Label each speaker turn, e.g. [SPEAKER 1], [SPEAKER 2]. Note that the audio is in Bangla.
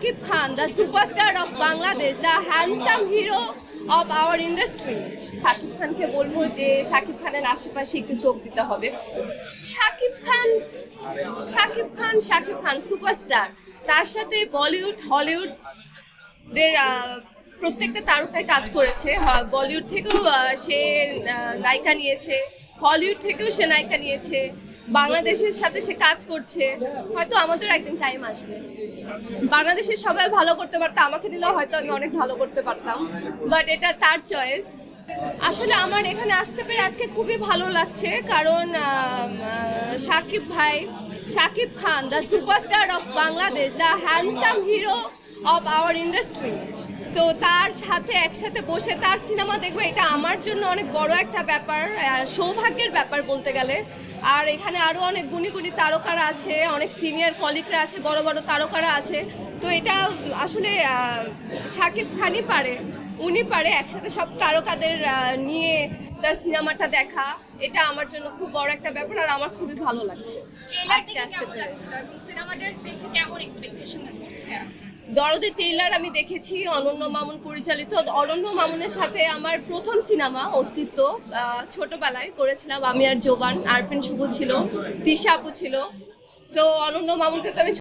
[SPEAKER 1] Shakib Khan, the superstar of Bangladesh, the handsome hero of our industry. Shakib খানকে বলবো যে শাকিব খানের আশেপাশে একটু চোখ দিতে হবে। শাকিব খান সুপারস্টার। তার সাথে বলিউড হলিউড দের প্রত্যেকটা তারকায় কাজ করেছে। বলিউড থেকেও সে নায়িকা নিয়েছে, হলিউড থেকেও সে নায়িকা নিয়েছে, বাংলাদেশের সাথে সে কাজ করছে। হয়তো আমাদের একদিন টাইম আসবে, বাংলাদেশের সবাই ভালো করতে পারতো, আমাকে দিলেও হয়তো আমি অনেক ভালো করতে পারতাম, বাট এটা তার চয়েস। আসলে আমার এখানে আসতে পেরে আজকে খুবই ভালো লাগছে, কারণ Shakib Khan, the superstar of Bangladesh, the handsome hero of our industry. তো তার সাথে একসাথে বসে তার সিনেমা দেখবো, এটা আমার জন্য অনেক বড় একটা ব্যাপার, সৌভাগ্যের ব্যাপার বলতে গেলে। আর এখানে আরও অনেক গুণী গুণী তারকারা আছে, অনেক সিনিয়র কলিগরা আছে, বড় বড় তারকারা আছে। তো এটা আসলে শাকিব খানই পারে, উনি পারে একসাথে সব তারকাদের নিয়ে তার সিনেমাটা দেখা। এটা আমার জন্য খুব বড় একটা ব্যাপার, আর আমার খুবই ভালো লাগছে। দরদের ট্রেইলার আমি দেখেছি, অনন্য মামুন পরিচালিত। অনন্য মামুনের সাথে আমার প্রথম সিনেমা অস্তিত্ব, ছোটবেলায় করেছিলাম আমি আর জোবান, আরফিন শুভ ছিল, তিশা আপু ছিল। তো অনন্য মামুনকে তো আমি